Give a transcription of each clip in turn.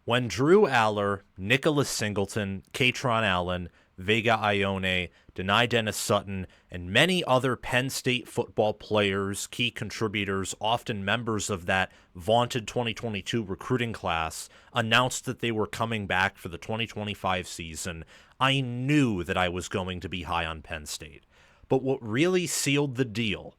When Drew Aller, Nicholas Singleton, Katron Allen, Vega Ione, Denai Dennis Sutton, and many other Penn State football players, key contributors, often members of that vaunted 2022 recruiting class, announced that they were coming back for the 2025 season, I knew that I was going to be high on Penn State. But what really sealed the deal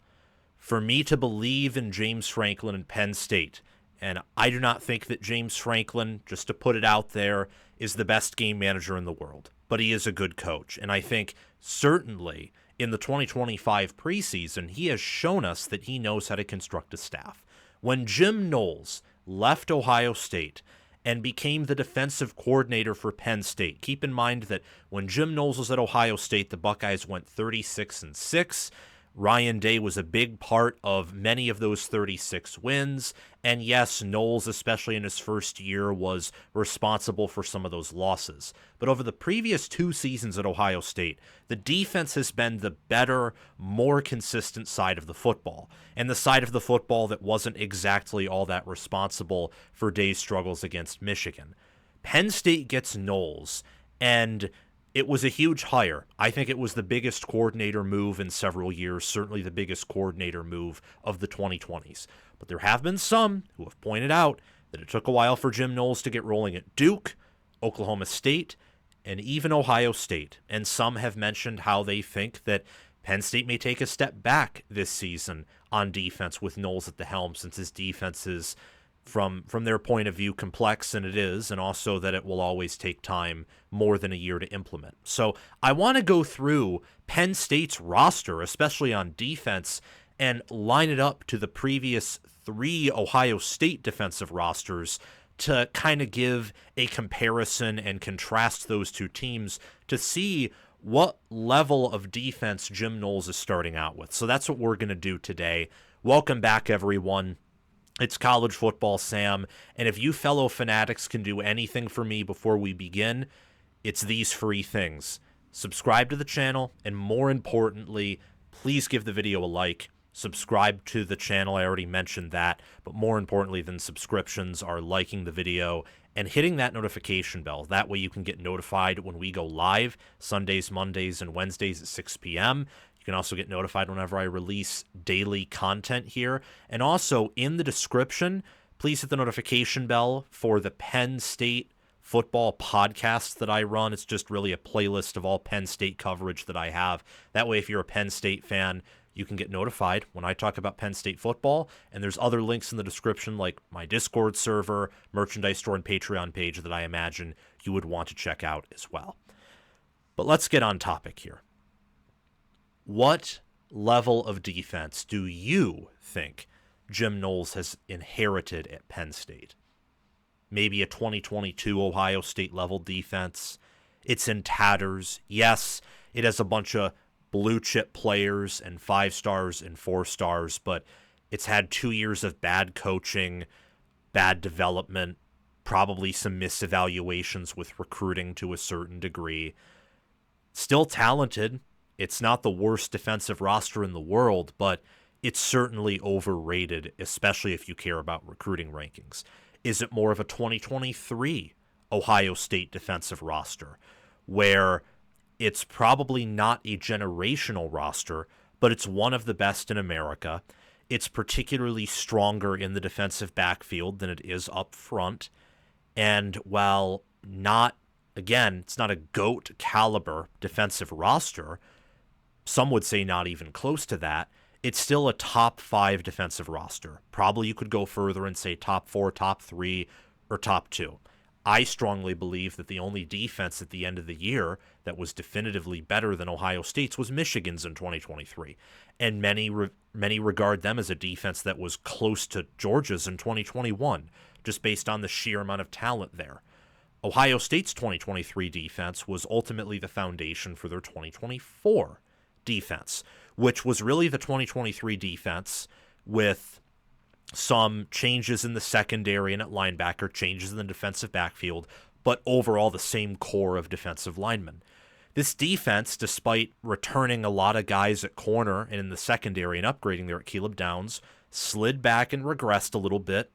for me to believe in James Franklin and Penn State, and I do not think that James Franklin, just to put it out there, is the best game manager in the world, but he is a good coach. And I think certainly in the 2025 preseason, he has shown us that he knows how to construct a staff. When Jim Knowles left Ohio State and became the defensive coordinator for Penn State, keep in mind that when Jim Knowles was at Ohio State, the Buckeyes went 36-6. Ryan Day was a big part of many of those 36 wins. And yes, Knowles, especially in his first year, was responsible for some of those losses. But over the previous 2 seasons at Ohio State, the defense has been the better, more consistent side of the football. And the side of the football that wasn't exactly all that responsible for Day's struggles against Michigan. Penn State gets Knowles, and it was a huge hire. I think it was the biggest coordinator move in several years, certainly the biggest coordinator move of the 2020s. But there have been some who have pointed out that it took a while for Jim Knowles to get rolling at Duke, Oklahoma State, and even Ohio State. And some have mentioned how they think that Penn State may take a step back this season on defense with Knowles at the helm, since his defense is, from their point of view, complex, and it is, and also that it will always take time, more than a year, to implement. So I want to go through Penn State's roster, especially on defense, and line it up to the previous 3 Ohio State defensive rosters to kind of give a comparison and contrast those 2 teams to see what level of defense Jim Knowles is starting out with. So that's what we're going to do today. Welcome back, everyone. It's College Football Sam, and if you fellow fanatics can do anything for me before we begin, it's these free things. Subscribe to the channel, and more importantly, please give the video a like. Subscribe to the channel, I already mentioned that, but more importantly than subscriptions are liking the video and hitting that notification bell. That way you can get notified when we go live Sundays, Mondays, and Wednesdays at 6 p.m., You can also get notified whenever I release daily content here. And also, in the description, please hit the notification bell for the Penn State football podcast that I run. It's just really a playlist of all Penn State coverage that I have. That way, if you're a Penn State fan, you can get notified when I talk about Penn State football. And there's other links in the description, like my Discord server, merchandise store, and Patreon page that I imagine you would want to check out as well. But let's get on topic here. What level of defense do you think Jim Knowles has inherited at Penn State? Maybe a 2022 Ohio State level defense. It's in tatters. Yes, it has a bunch of blue chip players and 5 stars and 4 stars, but it's had 2 years of bad coaching, bad development, probably some misevaluations with recruiting to a certain degree. Still talented. It's not the worst defensive roster in the world, but it's certainly overrated, especially if you care about recruiting rankings. Is it more of a 2023 Ohio State defensive roster, where it's probably not a generational roster, but it's one of the best in America? It's particularly stronger in the defensive backfield than it is up front. And while not, again, it's not a GOAT caliber defensive roster, some would say not even close to that, it's still a top 5 defensive roster. Probably you could go further and say top 4, top 3, or top 2. I strongly believe that the only defense at the end of the year that was definitively better than Ohio State's was Michigan's in 2023. And many regard them as a defense that was close to Georgia's in 2021, just based on the sheer amount of talent there. Ohio State's 2023 defense was ultimately the foundation for their 2024 defense, which was really the 2023 defense with some changes in the secondary and at linebacker, changes in the defensive backfield, but overall the same core of defensive linemen. This defense, despite returning a lot of guys at corner and in the secondary and upgrading there at Caleb Downs, slid back and regressed a little bit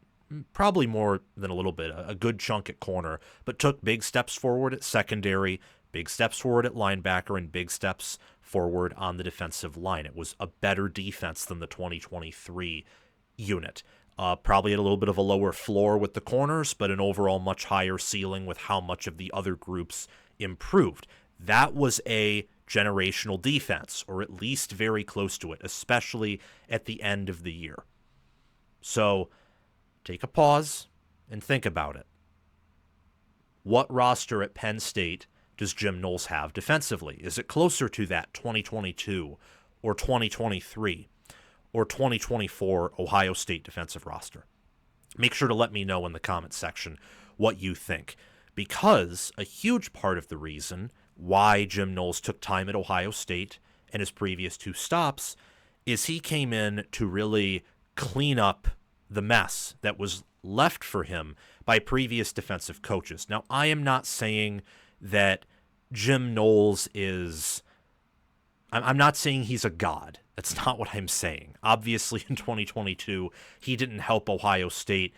probably more than a little bit, a good chunk at corner, but took big steps forward at secondary, big steps forward at linebacker, and big steps forward on the defensive line. It was a better defense than the 2023 unit. Probably at a little bit of a lower floor with the corners, but an overall much higher ceiling with how much of the other groups improved. That was a generational defense, or at least very close to it, especially at the end of the year. So take a pause and think about it. What roster at Penn State does Jim Knowles have defensively? Is it closer to that 2022 or 2023 or 2024 Ohio State defensive roster? Make sure to let me know in the comments section what you think, because a huge part of the reason why Jim Knowles took time at Ohio State and his previous 2 stops is he came in to really clean up the mess that was left for him by previous defensive coaches. Now, I am not saying that Jim Knowles is... I'm not saying he's a god. That's not what I'm saying. Obviously, in 2022, he didn't help Ohio State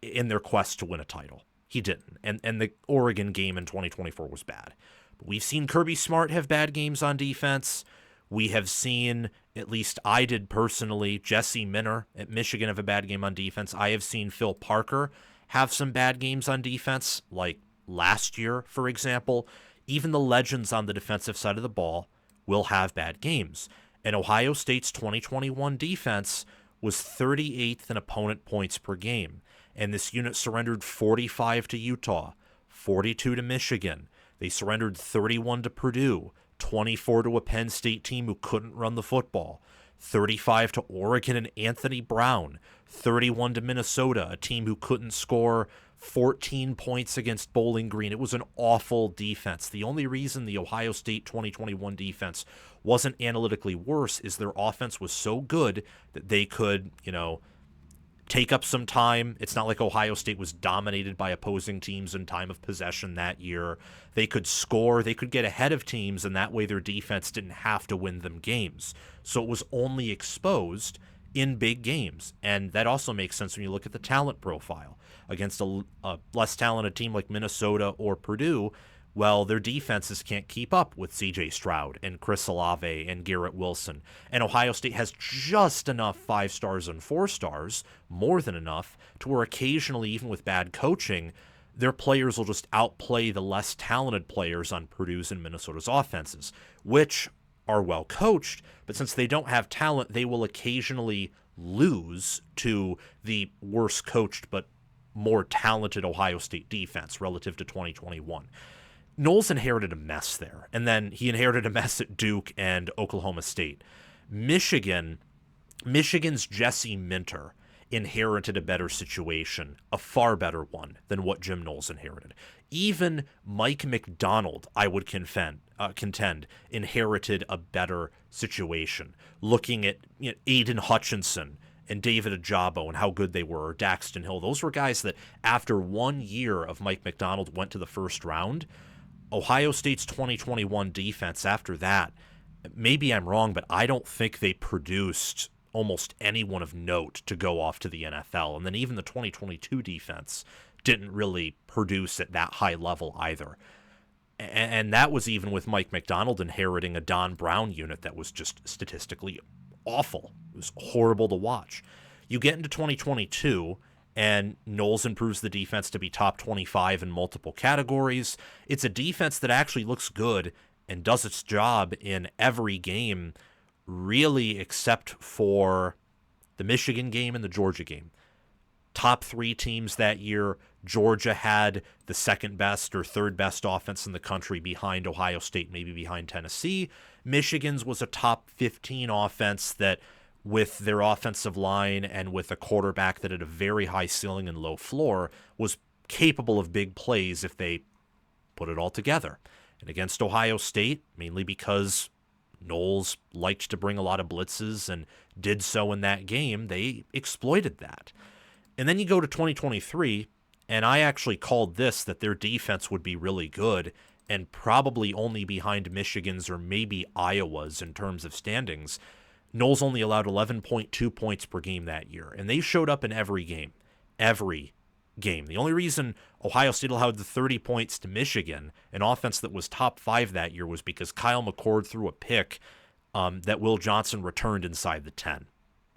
in their quest to win a title. He didn't. And the Oregon game in 2024 was bad. But we've seen Kirby Smart have bad games on defense. We have seen, at least I did personally, Jesse Minter at Michigan have a bad game on defense. I have seen Phil Parker have some bad games on defense, like last year, for example. Even the legends on the defensive side of the ball will have bad games. And Ohio State's 2021 defense was 38th in opponent points per game. And this unit surrendered 45 to Utah, 42 to Michigan. They surrendered 31 to Purdue, 24 to a Penn State team who couldn't run the football, 35 to Oregon and Anthony Brown, 31 to Minnesota, a team who couldn't score 14 points against Bowling Green. It was an awful defense. The only reason the Ohio State 2021 defense wasn't analytically worse is their offense was so good that they could, take up some time. It's not like Ohio State was dominated by opposing teams in time of possession that year. They could score, they could get ahead of teams, and that way their defense didn't have to win them games. So it was only exposed in big games. And that also makes sense when you look at the talent profile. Against a less talented team like Minnesota or Purdue, well, their defenses can't keep up with C.J. Stroud and Chris Olave and Garrett Wilson. And Ohio State has just enough 5 stars and 4 stars, more than enough, to where occasionally, even with bad coaching, their players will just outplay the less talented players on Purdue's and Minnesota's offenses, which are well coached, but since they don't have talent, they will occasionally lose to the worse coached but more talented Ohio State defense relative to 2021. Knowles inherited a mess there, and then he inherited a mess at Duke and Oklahoma State. Michigan's Jesse Minter inherited a better situation, a far better one than what Jim Knowles inherited. Even Mike Macdonald, I would contend, inherited a better situation. Looking at Aiden Hutchinson and David Ajabo and how good they were, or Daxton Hill, those were guys that after 1 year of Mike Macdonald went to the first round. Ohio State's 2021 defense after that, maybe I'm wrong, but I don't think they produced almost anyone of note to go off to the NFL. And then even the 2022 defense didn't really produce at that high level either. And that was even with Mike Macdonald inheriting a Don Brown unit that was just statistically awful. It was horrible to watch. You get into 2022, and Knowles improves the defense to be top 25 in multiple categories. It's a defense that actually looks good and does its job in every game, really except for the Michigan game and the Georgia game. Top 3 teams that year. Georgia had the second best or third best offense in the country behind Ohio State, maybe behind Tennessee. Michigan's was a top 15 offense that, with their offensive line and with a quarterback that had a very high ceiling and low floor, was capable of big plays if they put it all together. And against Ohio State, mainly because Knowles liked to bring a lot of blitzes and did so in that game, they exploited that. And then you go to 2023, and I actually called this, that their defense would be really good and probably only behind Michigan's or maybe Iowa's in terms of standings. Knowles only allowed 11.2 points per game that year, and they showed up in every game. every game. The only reason Ohio State allowed the 30 points to Michigan, an offense that was top 5 that year, was because Kyle McCord threw a pick that Will Johnson returned inside the 10.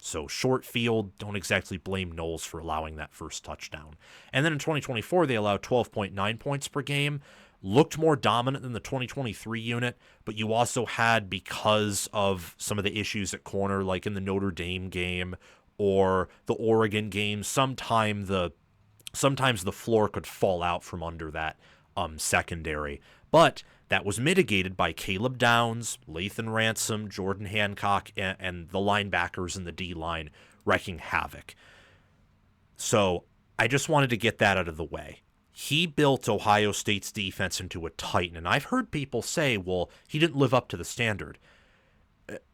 So short field, don't exactly blame Knowles for allowing that first touchdown. And then in 2024, they allowed 12.9 points per game, looked more dominant than the 2023 unit, but you also had, because of some of the issues at corner, like in the Notre Dame game or the Oregon game, sometimes the floor could fall out from under that secondary. But that was mitigated by Caleb Downs, Lathan Ransom, Jordan Hancock, and the linebackers in the D-line wreaking havoc. So I just wanted to get that out of the way. He built Ohio State's defense into a titan, and I've heard people say, well, he didn't live up to the standard.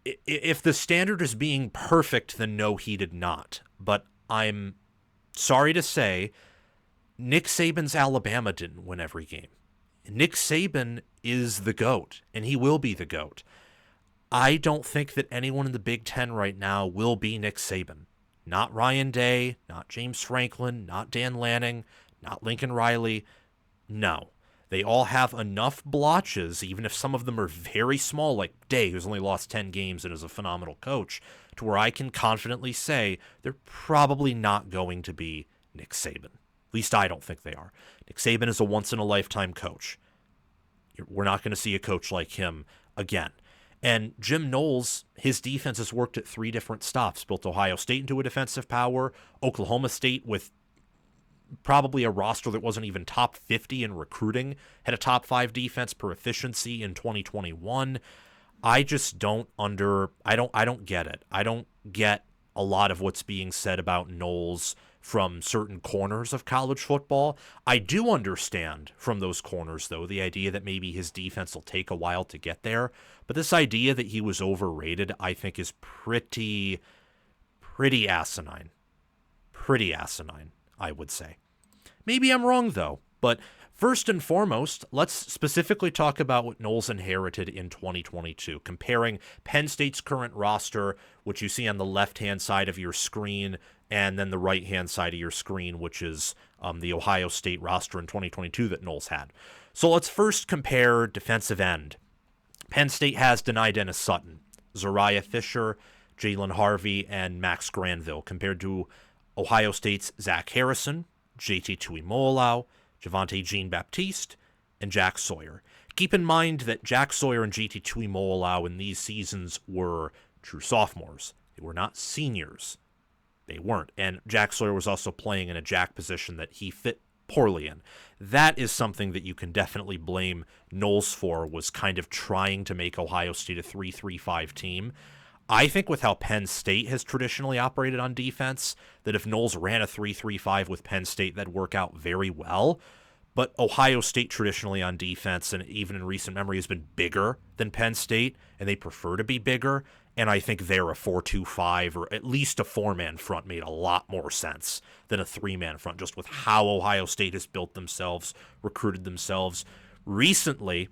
If the standard is being perfect, then no, he did not. But I'm sorry to say, Nick Saban's Alabama didn't win every game. Nick Saban is the GOAT, and he will be the GOAT. I don't think that anyone in the Big Ten right now will be Nick Saban. Not Ryan Day, not James Franklin, not Dan Lanning, not Lincoln Riley. No. They all have enough blotches, even if some of them are very small, like Day, who's only lost 10 games and is a phenomenal coach, to where I can confidently say they're probably not going to be Nick Saban. At least I don't think they are. Nick Saban is a once-in-a-lifetime coach. We're not going to see a coach like him again. And Jim Knowles, his defense has worked at 3 different stops. Built Ohio State into a defensive power. Oklahoma State, with probably a roster that wasn't even top 50 in recruiting, had a top 5 defense per efficiency in 2021. I just don't get it. I don't get a lot of what's being said about Knowles from certain corners of college football. I do understand from those corners, though, the idea that maybe his defense will take a while to get there. But this idea that he was overrated, I think, is pretty asinine. Pretty asinine, I would say. Maybe I'm wrong, though. But first and foremost, let's specifically talk about what Knowles inherited in 2022, comparing Penn State's current roster, which you see on the left-hand side of your screen, and then the right-hand side of your screen, which is the Ohio State roster in 2022 that Knowles had. So let's first compare defensive end. Penn State has Dennis Sutton, Zariah Fisher, Jalen Harvey, and Max Granville, compared to Ohio State's Zach Harrison, JT Tuimoloau, Javonte Jean-Baptiste, and Jack Sawyer. Keep in mind that Jack Sawyer and JT Tuimoloau in these seasons were true sophomores. They were not seniors. They weren't. And Jack Sawyer was also playing in a jack position that he fit poorly in. That is something that you can definitely blame Knowles for, was kind of trying to make Ohio State a 3-3-5 team. I think with how Penn State has traditionally operated on defense, that if Knowles ran a 3-3-5 with Penn State, that'd work out very well. But Ohio State traditionally on defense, and even in recent memory, has been bigger than Penn State, and they prefer to be bigger. And I think there a 4-2-5 or at least a 4-man front made a lot more sense than a 3-man front, just with how Ohio State has built themselves, recruited themselves. Recently,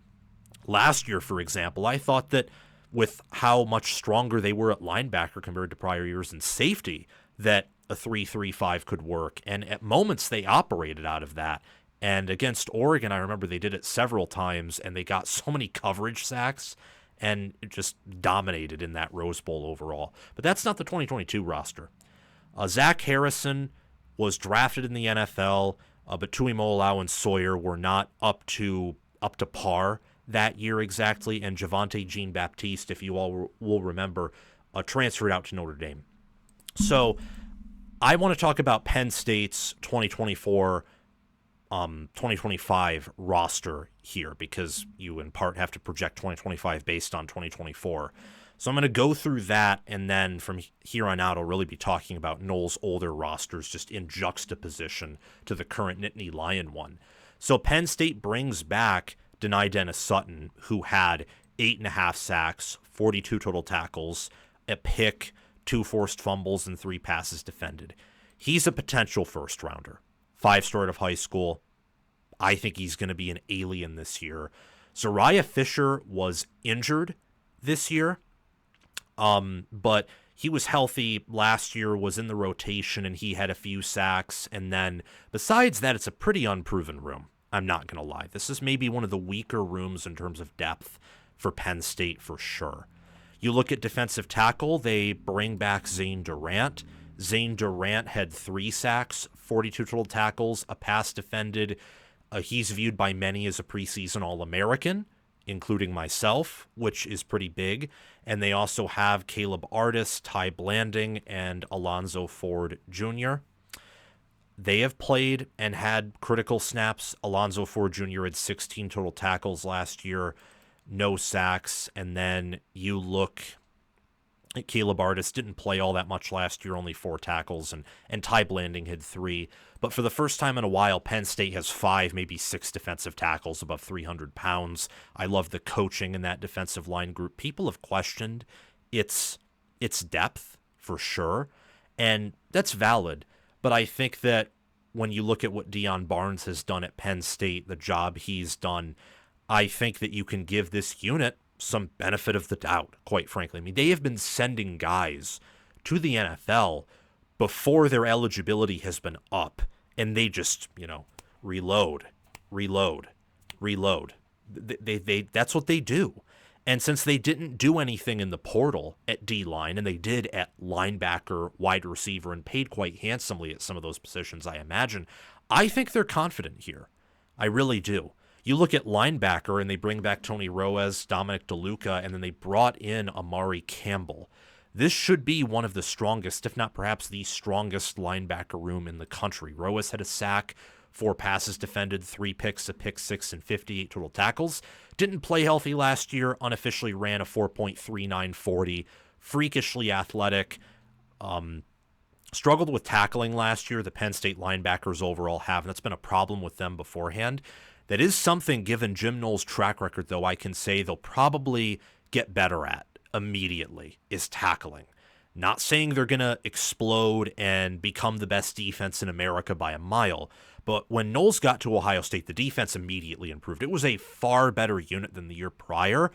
last year, for example, I thought that with how much stronger they were at linebacker compared to prior years in safety, that a 3-3-5 could work. And at moments, they operated out of that. And against Oregon, I remember they did it several times, and they got so many coverage sacks and just dominated in that Rose Bowl overall. But that's not the 2022 roster. Zach Harrison was drafted in the NFL, but Tuimoloau and Sawyer were not up to par that year exactly, and Javonte Jean-Baptiste, if you all will remember, transferred out to Notre Dame. So I want to talk about Penn State's 2025 roster here, because you in part have to project 2025 based on 2024. So I'm going to go through that, and then from here on out, I'll really be talking about Knowles' older rosters just in juxtaposition to the current Nittany Lion one. So Penn State brings back Dennis Sutton, who had 8.5 sacks, 42 total tackles, a pick, 2 forced fumbles, and 3 passes defended. He's a potential first-rounder. 5-star out of high school. I think he's going to be an alien this year. Zariah Fisher was injured this year, but he was healthy last year, was in the rotation, and he had a few sacks. And then besides that, it's a pretty unproven room. I'm not going to lie. This is maybe one of the weaker rooms in terms of depth for Penn State for sure. You look at defensive tackle, they bring back Zane Durant. Zane Durant had 3 sacks, 42 total tackles, a pass defended. He's viewed by many as a preseason All-American, including myself, which is pretty big. And they also have Caleb Artis, Ty Blanding, and Alonzo Ford Jr. They have played and had critical snaps. Alonzo Ford Jr. had 16 total tackles last year, no sacks. And then you look at Caleb Artis, didn't play all that much last year, only 4 tackles, and Ty Blanding had 3. But for the first time in a while, Penn State has 5, maybe 6 defensive tackles above 300 pounds. I love the coaching in that defensive line group. People have questioned its depth for sure, and that's valid. But I think that when you look at what Deion Barnes has done at Penn State, the job he's done, I think that you can give this unit some benefit of the doubt, quite frankly. I mean, they have been sending guys to the NFL before their eligibility has been up, and they just, reload. They that's what they do. And since they didn't do anything in the portal at D-line, and they did at linebacker, wide receiver, and paid quite handsomely at some of those positions, I imagine, I think they're confident here. I really do. You look at linebacker, and they bring back Tony Roez, Dominic DeLuca, and then they brought in Amari Campbell. This should be one of the strongest, if not perhaps the strongest linebacker room in the country. Roez had a sack, 4 passes defended, 3 picks, a pick 6, and 58 total tackles. Didn't play healthy last year, unofficially ran a 4.39 40, freakishly athletic. Struggled with tackling last year. The Penn State linebackers overall have, and that's been a problem with them beforehand. That is something, given Jim Knowles' track record, though, I can say they'll probably get better at immediately, is tackling. Not saying they're going to explode and become the best defense in America by a mile, but when Knowles got to Ohio State, the defense immediately improved. It was a far better unit than the year prior.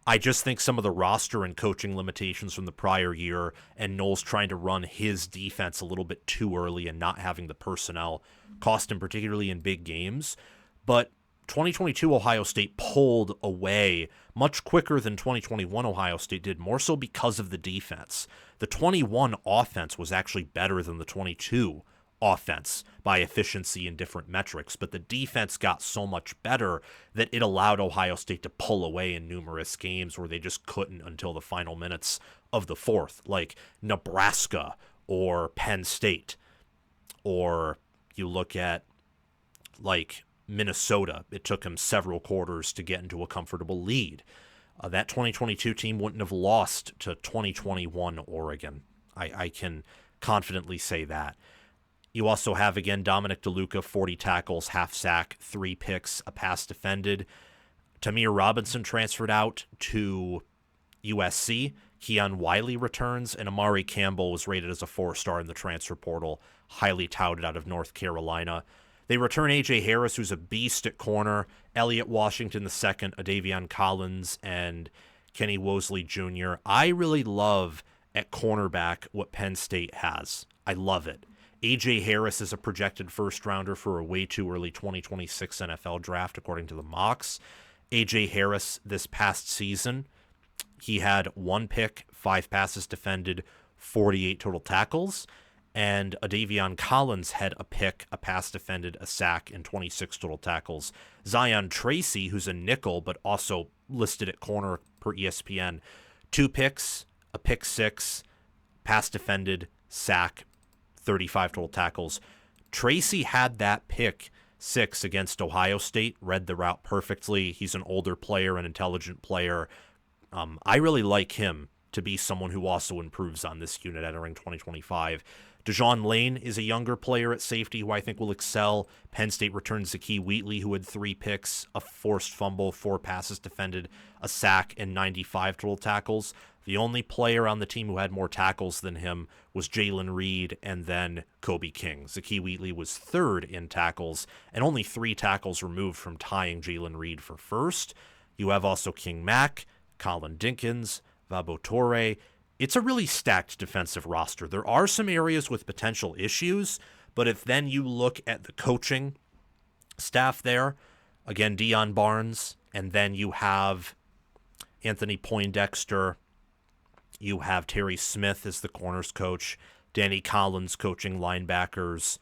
I just think some of the roster and coaching limitations from the prior year and Knowles trying to run his defense a little bit too early and not having the personnel cost him, particularly in big games. But 2022 Ohio State pulled away much quicker than 2021 Ohio State did, more so because of the defense. The 21 offense was actually better than the 22 offense by efficiency and different metrics, but the defense got so much better that it allowed Ohio State to pull away in numerous games where they just couldn't until the final minutes of the fourth, like Nebraska or Penn State. Or you look at like Minnesota, it took them several quarters to get into a comfortable lead. That 2022 team wouldn't have lost to 2021 Oregon. I can confidently say that. You also have, again, Dominic DeLuca, 40 tackles, half sack, 3 picks, a pass defended. Tamir Robinson transferred out to USC. Keon Wiley returns, and Amari Campbell was rated as a 4-star in the transfer portal, highly touted out of North Carolina. They return A.J. Harris, who's a beast at corner, Elliott Washington II, Adavion Collins, and Kenny Wosley Jr. I really love at cornerback what Penn State has. I love it. A.J. Harris is a projected first-rounder for a way too early 2026 NFL draft, according to the mocks. A.J. Harris this past season, he had 1 pick, 5 passes defended, 48 total tackles. And Adavion Collins had a pick, a pass defended, a sack, and 26 total tackles. Zion Tracy, who's a nickel, but also listed at corner per ESPN, 2 picks, a pick 6, pass defended, sack, 35 total tackles. Tracy had that pick 6 against Ohio State, read the route perfectly. He's an older player, an intelligent player. I really like him to be someone who also improves on this unit entering 2025. Dejon Lane is a younger player at safety who I think will excel. Penn State returns Zakee Wheatley, who had 3 picks, a forced fumble, 4 passes defended, a sack, and 95 total tackles. The only player on the team who had more tackles than him was Jalen Reed and then Kobe King. Zakee Wheatley was 3rd in tackles and only 3 tackles removed from tying Jalen Reed for first. You have also King Mack, Colin Dinkins, Vabo Torre. it's a really stacked defensive roster. There are some areas with potential issues, but if then you look at the coaching staff there, again, Deion Barnes, and then you have Anthony Poindexter, you have Terry Smith as the corners coach, Danny Collins coaching linebackers.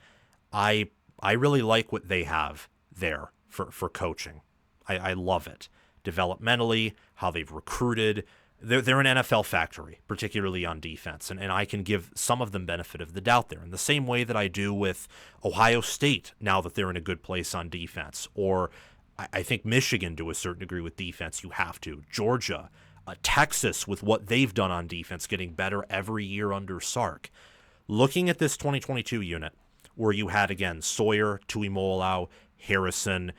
I really like what they have there for coaching. I love it. Developmentally, how they've recruited. They're an NFL factory, particularly on defense, and I can give some of them benefit of the doubt there in the same way that I do with Ohio State now that they're in a good place on defense, or I think Michigan to a certain degree with defense. You have to. Georgia, Texas with what they've done on defense, getting better every year under Sark. Looking at this 2022 unit, where you had, again, Sawyer, Tuimoloau, Harrison,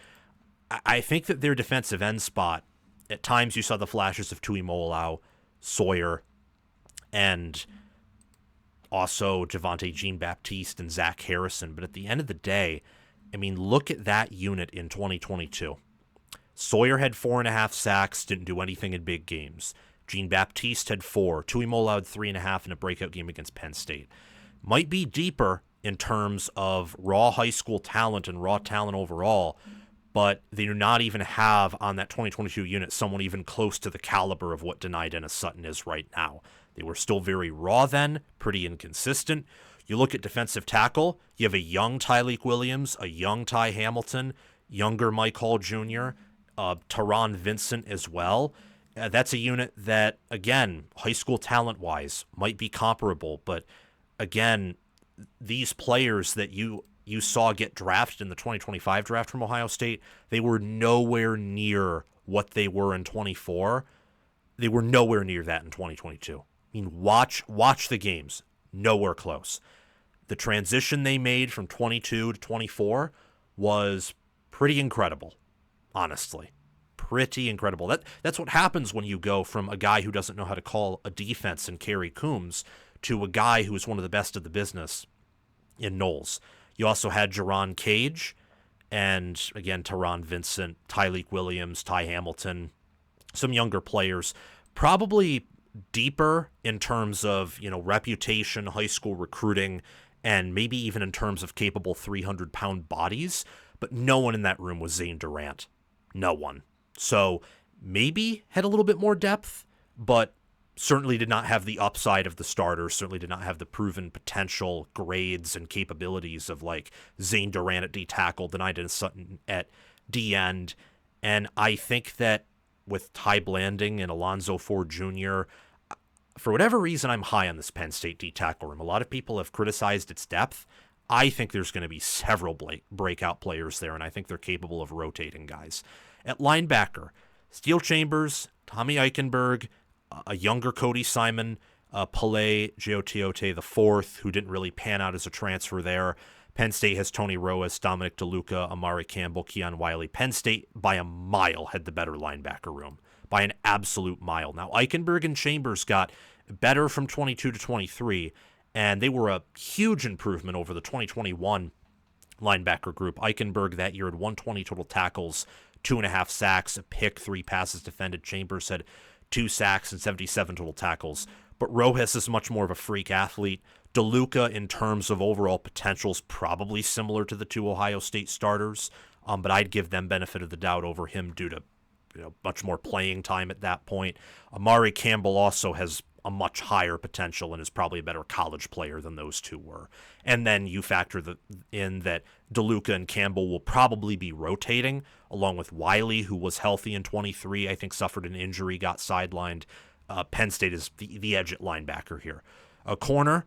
I think that their defensive end spot, at times you saw the flashes of Tuimoloau, Sawyer, and also Javonte Jean-Baptiste and Zach Harrison. But at the end of the day, I mean, look at that unit in 2022. Sawyer had 4.5 sacks, didn't do anything in big games. Jean-Baptiste had 4. Tuimoloau had 3.5 in a breakout game against Penn State. Might be deeper in terms of raw high school talent and raw talent overall, but they do not even have on that 2022 unit someone even close to the caliber of what Dennis Sutton is right now. They were still very raw then, pretty inconsistent. You look at defensive tackle, you have a young Tyleik Williams, a young Ty Hamilton, younger Mike Hall Jr., Teron Vincent as well. That's a unit that, again, high school talent-wise might be comparable, but again, these players that you saw get drafted in the 2025 draft from Ohio State, they were nowhere near what they were in 24. They were nowhere near that in 2022. I mean, watch the games. Nowhere close. The transition they made from 22 to 24 was pretty incredible, honestly. Pretty incredible. That's what happens when you go from a guy who doesn't know how to call a defense and Kerry Coombs to a guy who is one of the best of the business in Knowles. You also had Jerron Cage and, again, Teron Vincent, Tyleik Williams, Ty Hamilton, some younger players, probably deeper in terms of, reputation, high school recruiting, and maybe even in terms of capable 300-pound bodies, but no one in that room was Zane Durant. No one. So maybe had a little bit more depth, but certainly did not have the upside of the starters, certainly did not have the proven potential grades and capabilities of like Zane Durant at D tackle, Dennis Sutton at D end. And I think that with Ty Blanding and Alonzo Ford Jr., for whatever reason, I'm high on this Penn State D tackle room. A lot of people have criticized its depth. I think there's going to be several breakout players there, and I think they're capable of rotating guys. At linebacker, Steel Chambers, Tommy Eichenberg, a younger Cody Simon, Pele Giotiote IV, who didn't really pan out as a transfer there. Penn State has Tony Roas, Dominic DeLuca, Amari Campbell, Keon Wiley. Penn State, by a mile, had the better linebacker room. By an absolute mile. Now, Eichenberg and Chambers got better from 22 to 23, and they were a huge improvement over the 2021 linebacker group. Eichenberg that year had 120 total tackles, 2.5 sacks, a pick, 3 passes defended. Chambers had 2 sacks and 77 total tackles. But Rojas is much more of a freak athlete. DeLuca, in terms of overall potential, is probably similar to the 2 Ohio State starters, but I'd give them benefit of the doubt over him due to much more playing time at that point. Amari Campbell also has a much higher potential and is probably a better college player than those 2 were. And then you factor in that DeLuca and Campbell will probably be rotating, along with Wiley, who was healthy in 23, I think suffered an injury, got sidelined. Penn State is the edge at linebacker here. A corner,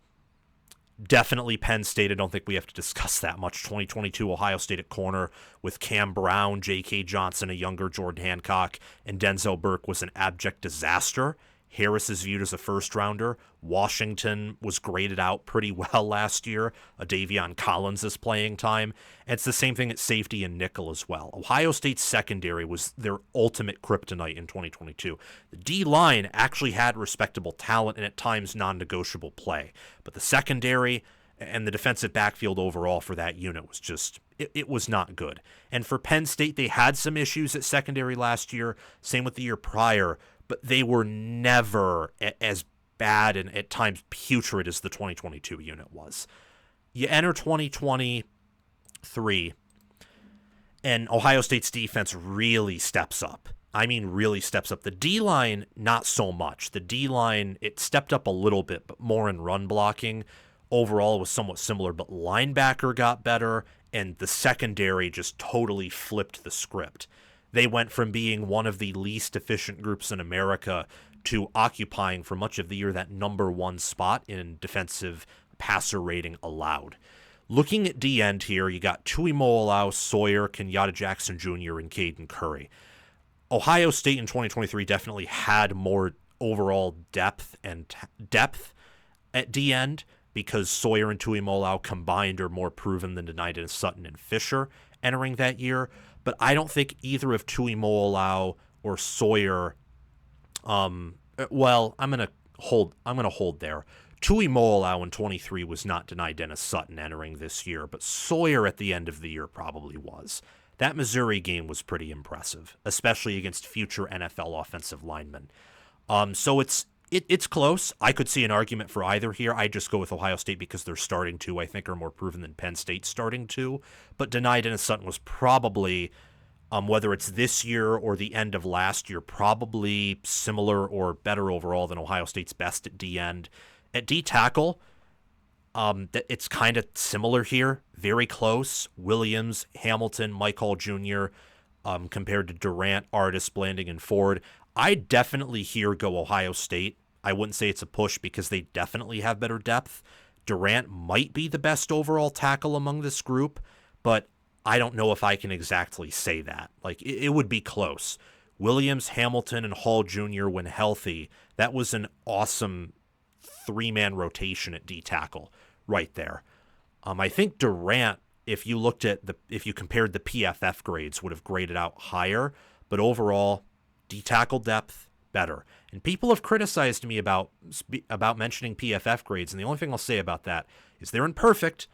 definitely Penn State. I don't think we have to discuss that much. 2022 Ohio State at corner with Cam Brown, J.K. Johnson, a younger Jordan Hancock, and Denzel Burke was an abject disaster. Harris is viewed as a first-rounder. Washington was graded out pretty well last year. Davion Collins is playing time. And it's the same thing at safety and nickel as well. Ohio State's secondary was their ultimate kryptonite in 2022. The D-line actually had respectable talent and at times non-negotiable play. But the secondary and the defensive backfield overall for that unit was just, it was not good. And for Penn State, they had some issues at secondary last year. Same with the year prior. But they were never as bad and at times putrid as the 2022 unit was. You enter 2023, and Ohio State's defense really steps up. I mean, really steps up. The D-line, not so much. The D-line, it stepped up a little bit, but more in run blocking. Overall, it was somewhat similar, but linebacker got better, and the secondary just totally flipped the script. They went from being one of the least efficient groups in America to occupying for much of the year that number 1 spot in defensive passer rating allowed. Looking at D end here, you got Tuimoloau, Sawyer, Kenyatta Jackson Jr., and Caden Curry. Ohio State in 2023 definitely had more overall depth at D end because Sawyer and Tuimoloau combined are more proven than Deniden Sutton and Fisher entering that year. But I don't think either of Tuimoloau or Sawyer. I'm gonna hold there. Tuimoloau in 23 was not Deniden Sutton entering this year, but Sawyer at the end of the year probably was. That Missouri game was pretty impressive, especially against future NFL offensive linemen. So it's close. I could see an argument for either here. I just go with Ohio State because their starting two, I think, are more proven than Penn State's starting two. But Deniden Sutton was probably, whether it's this year or the end of last year, probably similar or better overall than Ohio State's best at D end. At D tackle, it's kind of similar here, very close. Williams, Hamilton, Mike Hall Jr. Compared to Durant, Artis, Blanding, and Ford. I definitely here go Ohio State. I wouldn't say it's a push because they definitely have better depth. Durant might be the best overall tackle among this group, but I don't know if I can exactly say that. Like, it would be close. Williams, Hamilton, and Hall Jr. when healthy, that was an awesome 3-man rotation at D tackle right there. I think Durant, if you compared the PFF grades, would have graded out higher, but overall, D tackle depth better. And people have criticized me about mentioning PFF grades, and the only thing I'll say about that is they're imperfect,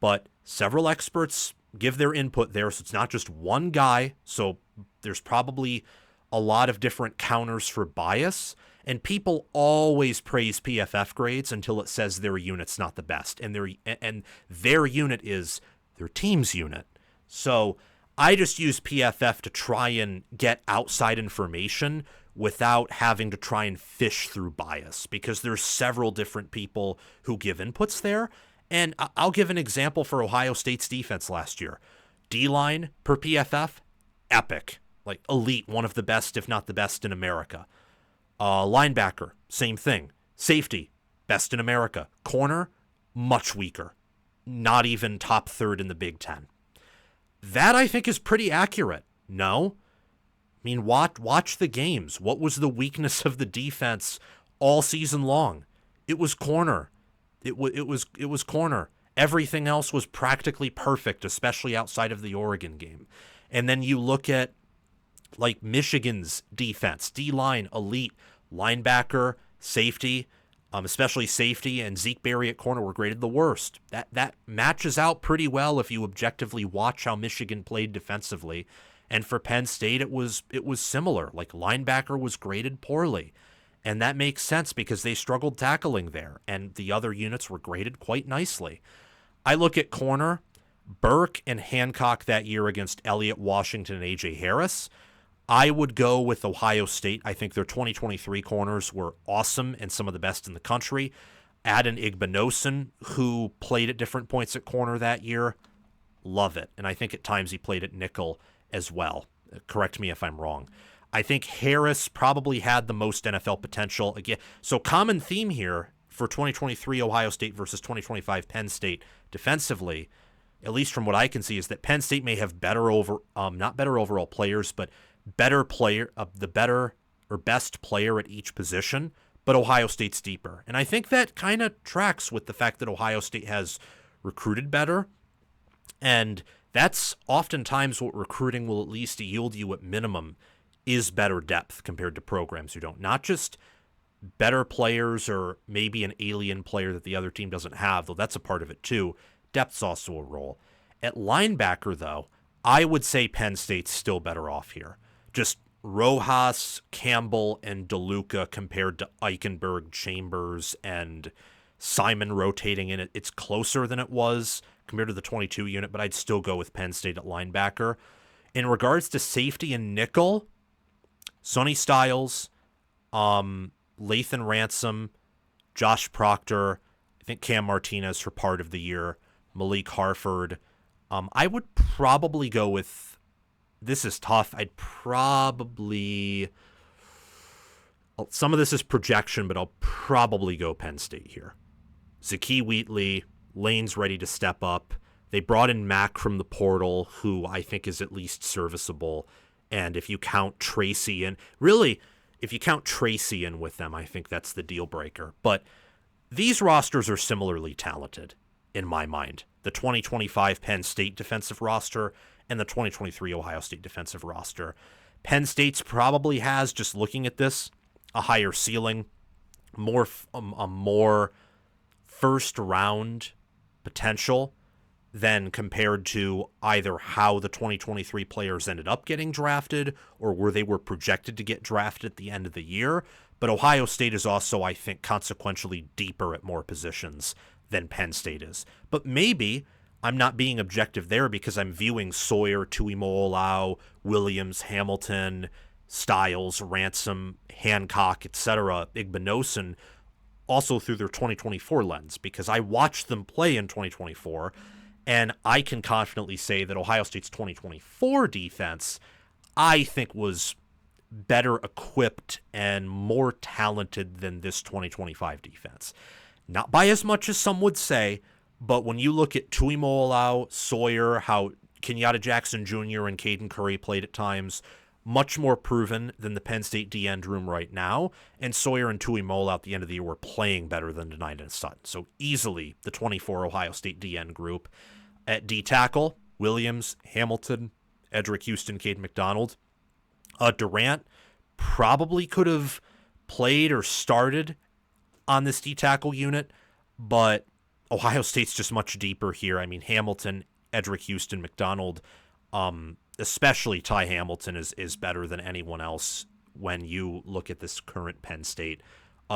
but several experts give their input there, so it's not just one guy, so there's probably a lot of different counters for bias, and people always praise PFF grades until it says their unit's not the best, and their unit is their team's unit. So I just use PFF to try and get outside information without having to try and fish through bias, because there's several different people who give inputs there. And I'll give an example for Ohio State's defense last year. D-line per PFF, epic. Like elite, one of the best, if not the best in America. Linebacker, same thing. Safety, best in America. Corner, much weaker. Not even top third in the Big Ten. That, I think, is pretty accurate. No? I mean, watch the games. What was the weakness of the defense all season long? It was corner. It was corner. Everything else was practically perfect, especially outside of the Oregon game. And then you look at like Michigan's defense, D-line, elite, linebacker, safety, especially safety, and Zeke Berry at corner were graded the worst. That matches out pretty well if you objectively watch how Michigan played defensively. And for Penn State, it was similar. Like linebacker was graded poorly. And that makes sense because they struggled tackling there, and the other units were graded quite nicely. I look at corner, Burke and Hancock that year against Elliott, Washington, and A.J. Harris. I would go with Ohio State. I think their 2023 corners were awesome and some of the best in the country. Adon Igbinosun, who played at different points at corner that year, love it. And I think at times he played at nickel as well. Correct me if I'm wrong. I think Harris probably had the most NFL potential. Again, so common theme here for 2023 Ohio State versus 2025 Penn State defensively, at least from what I can see, is that Penn State may have not better overall players, but better player, the better or best player at each position, but Ohio State's deeper. And I think that kind of tracks with the fact that Ohio State has recruited better, and that's oftentimes what recruiting will at least yield you at minimum is better depth compared to programs who don't. Not just better players or maybe an alien player that the other team doesn't have, though that's a part of it too. Depth's also a role. At linebacker, though, I would say Penn State's still better off here. Just Rojas, Campbell, and DeLuca compared to Eichenberg, Chambers, and Simon rotating in it. It's closer than it was compared to the 22 unit, but I'd still go with Penn State at linebacker. In regards to safety and nickel, Sonny Styles, Lathan Ransom, Josh Proctor, I think Cam Martinez for part of the year, Malik Harford. I would probably go with, this is tough, I'd probably, some of this is projection, but I'll probably go Penn State here. Zakee Wheatley, Lane's ready to step up. They brought in Mack from the portal, who I think is at least serviceable. And if you count Tracy in, really, if you count Tracy in with them, I think that's the deal breaker. But these rosters are similarly talented, in my mind. The 2025 Penn State defensive roster and the 2023 Ohio State defensive roster. Penn State's probably has, just looking at this, a higher ceiling, a more first-round potential than compared to either how the 2023 players ended up getting drafted or where they were projected to get drafted at the end of the year. But Ohio State is also, I think, consequentially deeper at more positions than Penn State is. But maybe I'm not being objective there because I'm viewing Sawyer, Tuimoloau, Williams, Hamilton, Styles, Ransom, Hancock, etc., Igbinosun, also through their 2024 lens, because I watched them play in 2024, and I can confidently say that Ohio State's 2024 defense, I think, was better equipped and more talented than this 2025 defense. Not by as much as some would say, but when you look at Tuimoloau, Sawyer, how Kenyatta Jackson Jr. and Caden Curry played at times, much more proven than the Penn State D-end room right now, and Sawyer and Tuimoloau at the end of the year were playing better than Denida and Sutton. So easily the 24 Ohio State D-end group. At D-tackle, Williams, Hamilton, Edric Houston, Cade McDonald. Durant probably could have played or started on this D-tackle unit, but Ohio State's just much deeper here. I mean, Hamilton, Edric Houston, McDonald, especially Ty Hamilton is better than anyone else when you look at this current Penn State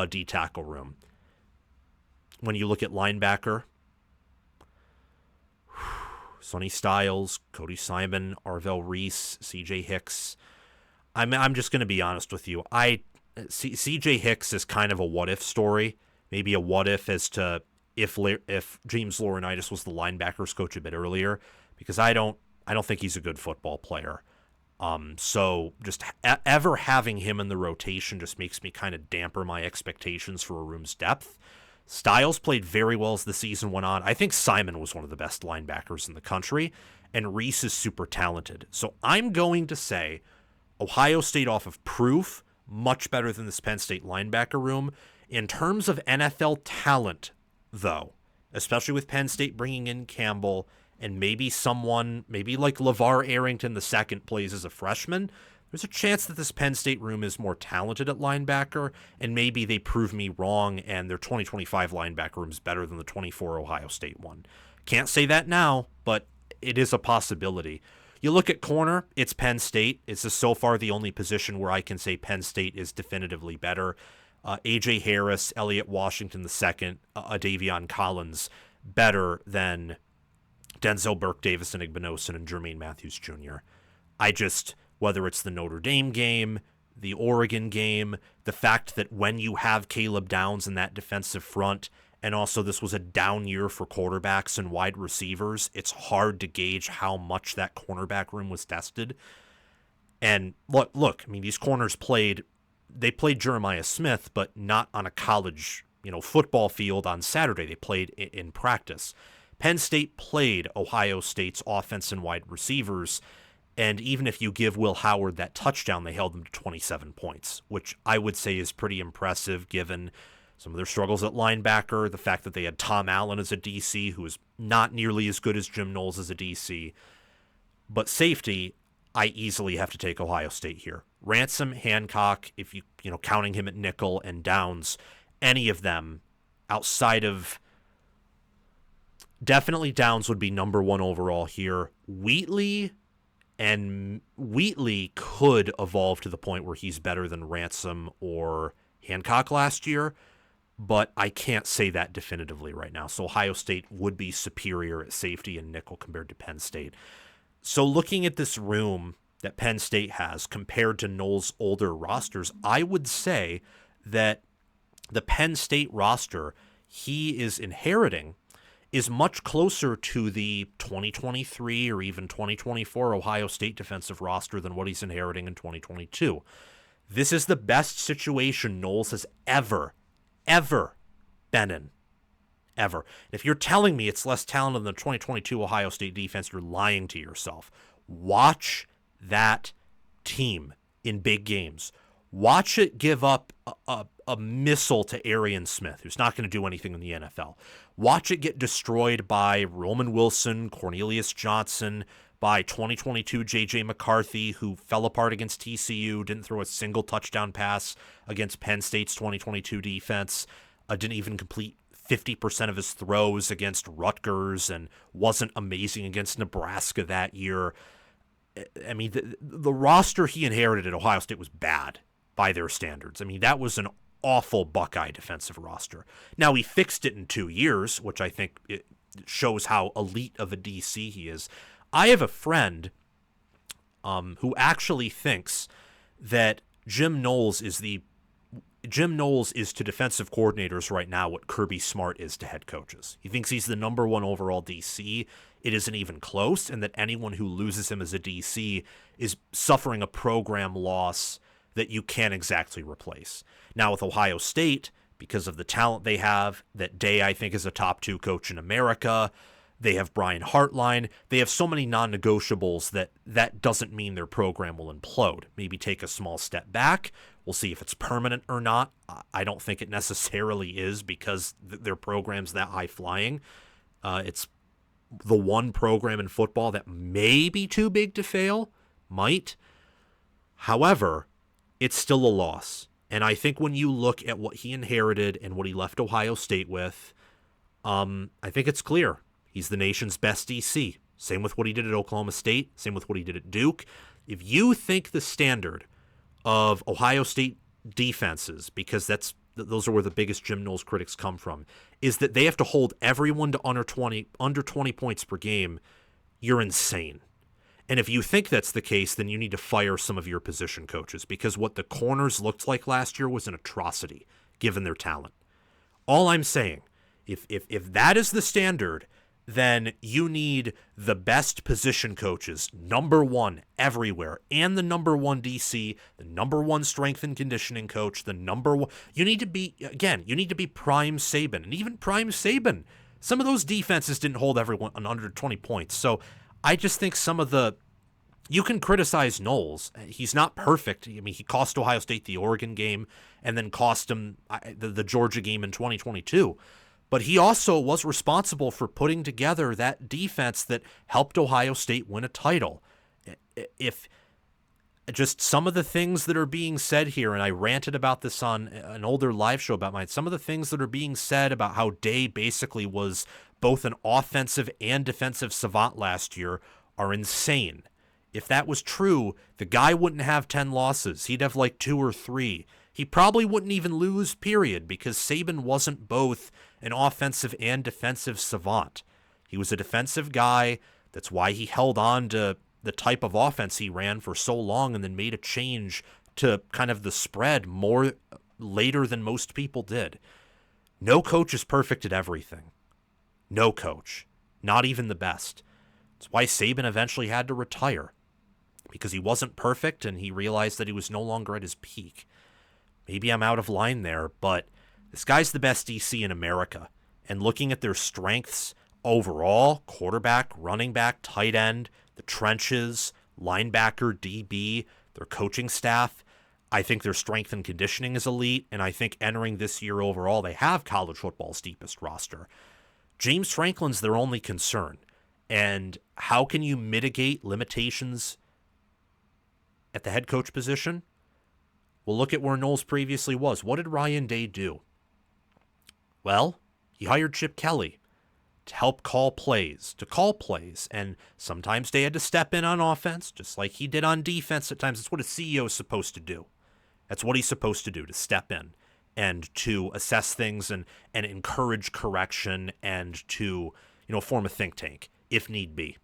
D-tackle room. When you look at linebacker, Sonny Styles, Cody Simon, Arvell Reese, C.J. Hicks. I'm just going to be honest with you. C.J. Hicks is kind of a what-if story. Maybe a what-if as to if James Laurinaitis was the linebackers coach a bit earlier, because I don't think he's a good football player. So just ever having him in the rotation just makes me kind of damper my expectations for a room's depth. Styles played very well as the season went on. I think Simon was one of the best linebackers in the country, and Reese is super talented. So I'm going to say Ohio State off of proof, much better than this Penn State linebacker room. In terms of NFL talent, though, especially with Penn State bringing in Campbell and maybe someone, maybe like LeVar Arrington II plays as a freshman, there's a chance that this Penn State room is more talented at linebacker, and maybe they prove me wrong and their 2025 linebacker room is better than the 24 Ohio State one. Can't say that now, but it is a possibility. You look at corner, it's Penn State. It's just so far the only position where I can say Penn State is definitively better. A.J. Harris, Elliott Washington II, Davion Collins, better than Denzel Burke, Davison Igbinosun, and Jermaine Matthews Jr. Whether it's the Notre Dame game, the Oregon game, the fact that when you have Caleb Downs in that defensive front, and also this was a down year for quarterbacks and wide receivers, it's hard to gauge how much that cornerback room was tested. And look, I mean, these corners played Jeremiah Smith, but not on a college, football field on Saturday. They played in practice. Penn State played Ohio State's offense and wide receivers, and even if you give Will Howard that touchdown, they held them to 27 points, which I would say is pretty impressive given some of their struggles at linebacker, the fact that they had Tom Allen as a DC, who is not nearly as good as Jim Knowles as a DC. But safety, I easily have to take Ohio State here. Ransom, Hancock, if you counting him at nickel, and Downs, any of them outside of, definitely Downs would be number one overall here. Wheatley And Wheatley could evolve to the point where he's better than Ransom or Hancock last year, but I can't say that definitively right now. So Ohio State would be superior at safety and nickel compared to Penn State. So looking at this room that Penn State has compared to Knowles' older rosters, I would say that the Penn State roster he is inheriting is much closer to the 2023 or even 2024 Ohio State defensive roster than what he's inheriting in 2022. This is the best situation Knowles has ever been in. Ever. If you're telling me it's less talented than the 2022 Ohio State defense, you're lying to yourself. Watch that team in big games. Watch it give up a missile to Arian Smith, who's not going to do anything in the NFL. Watch it get destroyed by Roman Wilson, Cornelius Johnson, by 2022 J.J. McCarthy, who fell apart against TCU, didn't throw a single touchdown pass against Penn State's 2022 defense, didn't even complete 50% of his throws against Rutgers, and wasn't amazing against Nebraska that year. I mean, the roster he inherited at Ohio State was bad by their standards. I mean, that was an awful Buckeye defensive roster. Now, he fixed it in 2 years, which I think it shows how elite of a DC he is. I have a friend who actually thinks that Jim Knowles is to defensive coordinators right now what Kirby Smart is to head coaches. He thinks he's the number one overall DC. It isn't even close, and that anyone who loses him as a DC is suffering a program loss that you can't exactly replace. Now with Ohio State, because of the talent they have, that Day I think is a top 2 coach in America, they have Brian Hartline, they have so many non-negotiables that doesn't mean their program will implode. Maybe take a small step back. We'll see if it's permanent or not. I don't think it necessarily is, because their program's that high-flying. It's the one program in football that may be too big to fail. Might. However, it's still a loss. And I think when you look at what he inherited and what he left Ohio State with, I think it's clear. He's the nation's best DC. Same with what he did at Oklahoma State. Same with what he did at Duke. If you think the standard of Ohio State defenses, because those are where the biggest Jim Knowles critics come from, is that they have to hold everyone to under 20 points per game, you're insane. And if you think that's the case, then you need to fire some of your position coaches, because what the corners looked like last year was an atrocity, given their talent. All I'm saying, if that is the standard, then you need the best position coaches, number one everywhere, and the number one DC, the number one strength and conditioning coach, the number one. You need to be prime Saban, and even prime Saban. Some of those defenses didn't hold everyone under 20 points. So I just think you can criticize Knowles. He's not perfect. I mean, he cost Ohio State the Oregon game and then cost him the Georgia game in 2022. But he also was responsible for putting together that defense that helped Ohio State win a title. If just some of the things that are being said here, and I ranted about this on an older live show about mine, some of the things that are being said about how Day basically was both an offensive and defensive savant last year are insane. If that was true, the guy wouldn't have 10 losses. He'd have like 2 or 3. He probably wouldn't even lose, period, because Saban wasn't both an offensive and defensive savant. He was a defensive guy. That's why he held on to the type of offense he ran for so long and then made a change to kind of the spread more later than most people did. No coach is perfect at everything. No coach. Not even the best. That's why Saban eventually had to retire, because he wasn't perfect and he realized that he was no longer at his peak. Maybe I'm out of line there, but this guy's the best DC in America. And looking at their strengths overall, quarterback, running back, tight end, the trenches, linebacker, DB, their coaching staff, I think their strength and conditioning is elite. And I think entering this year overall, they have college football's deepest roster. James Franklin's their only concern. And how can you mitigate limitations at the head coach position? Well, look at where Knowles previously was. What did Ryan Day do? Well, he hired Chip Kelly. to help call plays, and sometimes they had to step in on offense, just like he did on defense at times. That's what a CEO is supposed to do. That's what he's supposed to do, to step in and to assess things and encourage correction and to, form a think tank if need be.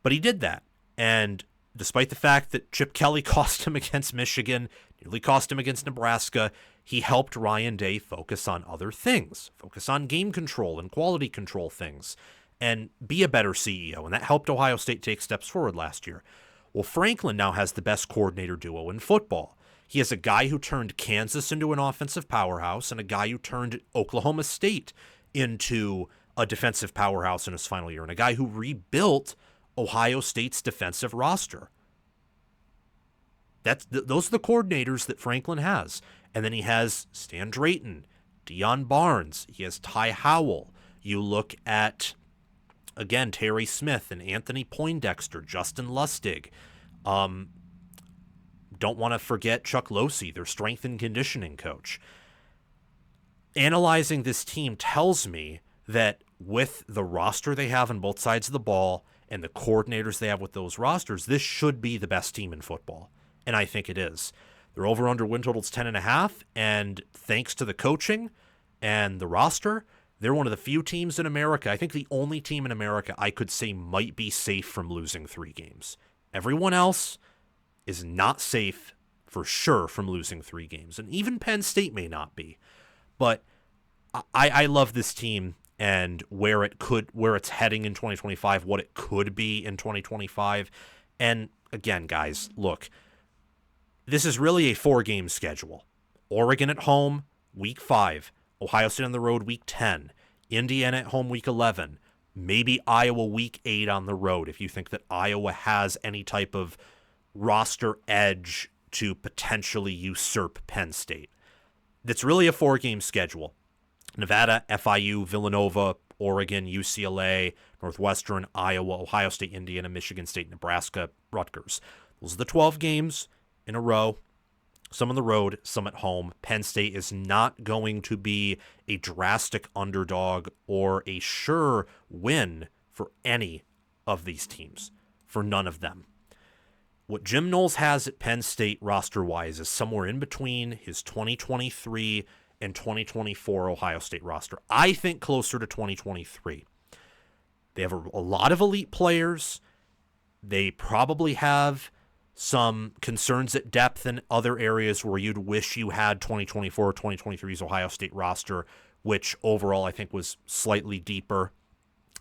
But he did that. And despite the fact that Chip Kelly cost him against Michigan, nearly cost him against Nebraska, he helped Ryan Day focus on other things, focus on game control and quality control things, and be a better CEO. And that helped Ohio State take steps forward last year. Well, Franklin now has the best coordinator duo in football. He has a guy who turned Kansas into an offensive powerhouse and a guy who turned Oklahoma State into a defensive powerhouse in his final year, and a guy who rebuilt Ohio State's defensive roster. Those are the coordinators that Franklin has. And then he has Stan Drayton, Deion Barnes. He has Ty Howell. You look at, again, Terry Smith and Anthony Poindexter, Justin Lustig. Don't want to forget Chuck Losey, their strength and conditioning coach. Analyzing this team tells me that with the roster they have on both sides of the ball and the coordinators they have with those rosters, this should be the best team in football. And I think it is. Their over-under win total's 10.5, and thanks to the coaching and the roster, they're one of the few teams in America, I think the only team in America I could say might be safe from losing 3 games. Everyone else is not safe for sure from losing 3 games, and even Penn State may not be. But I love this team and where it's heading in 2025, what it could be in 2025. And again, guys, look, this is really a 4-game schedule. Oregon at home, week 5. Ohio State on the road, week 10. Indiana at home, week 11. Maybe Iowa week 8 on the road if you think that Iowa has any type of roster edge to potentially usurp Penn State. That's really a 4-game schedule. Nevada, FIU, Villanova, Oregon, UCLA, Northwestern, Iowa, Ohio State, Indiana, Michigan State, Nebraska, Rutgers. Those are the 12 games in a row. Some on the road, some at home. Penn State is not going to be a drastic underdog or a sure win for any of these teams, for none of them. What Jim Knowles has at Penn State roster-wise is somewhere in between his 2023 and 2024 Ohio State roster. I think closer to 2023. They have a lot of elite players. They probably have some concerns at depth in other areas where you'd wish you had 2024 or 2023's Ohio State roster, which overall I think was slightly deeper,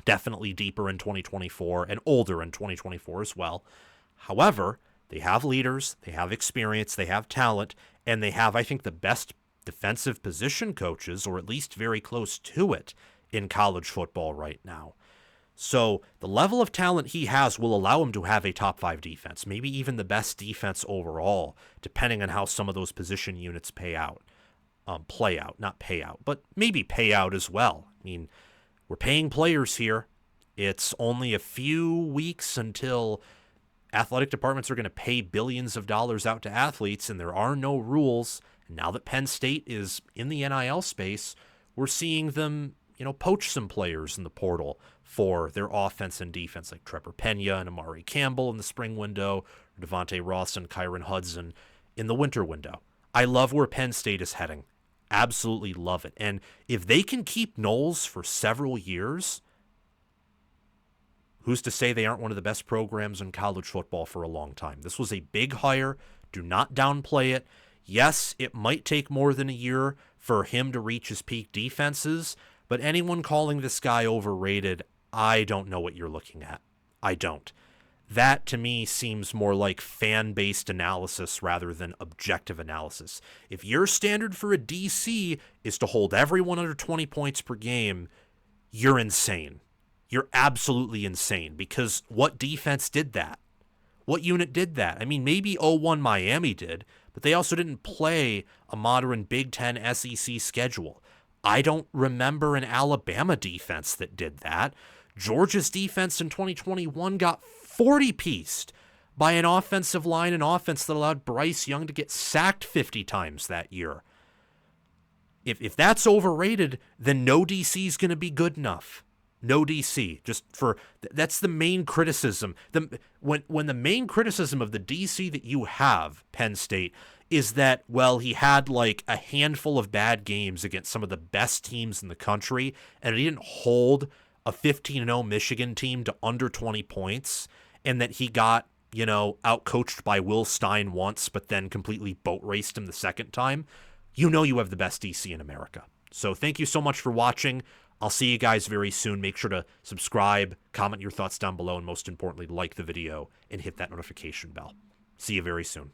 definitely deeper in 2024 and older in 2024 as well. However, they have leaders, they have experience, they have talent, and they have, I think, the best defensive position coaches, or at least very close to it, in college football right now. So the level of talent he has will allow him to have a top 5 defense, maybe even the best defense overall, depending on how some of those position units play out, not pay out, but maybe pay out as well. I mean, we're paying players here. It's only a few weeks until athletic departments are going to pay billions of dollars out to athletes, and there are no rules. And now that Penn State is in the NIL space, we're seeing them, poach some players in the portal for their offense and defense, like Trevor Pena and Amari Campbell in the spring window, or Devontae Ross and Kyron Hudson in the winter window. I love where Penn State is heading. Absolutely love it. And if they can keep Knowles for several years, who's to say they aren't one of the best programs in college football for a long time? This was a big hire. Do not downplay it. Yes, it might take more than a year for him to reach his peak defenses, but anyone calling this guy overrated, I don't know what you're looking at. I don't. That, to me, seems more like fan-based analysis rather than objective analysis. If your standard for a DC is to hold everyone under 20 points per game, you're insane. You're absolutely insane, because what defense did that? What unit did that? I mean, maybe 0-1 Miami did, but they also didn't play a modern Big Ten SEC schedule. I don't remember an Alabama defense that did that. Georgia's defense in 2021 got 40-pieced by an offensive line and offense that allowed Bryce Young to get sacked 50 times that year. If that's overrated, then no DC is going to be good enough. No DC. That's the main criticism. When the main criticism of the DC that you have, Penn State, is that, well, he had like a handful of bad games against some of the best teams in the country, and he didn't hold a 15-0 Michigan team to under 20 points, and that he got, outcoached by Will Stein once, but then completely boat raced him the second time. You have the best DC in America. So thank you so much for watching. I'll see you guys very soon. Make sure to subscribe, comment your thoughts down below, and most importantly, like the video and hit that notification bell. See you very soon.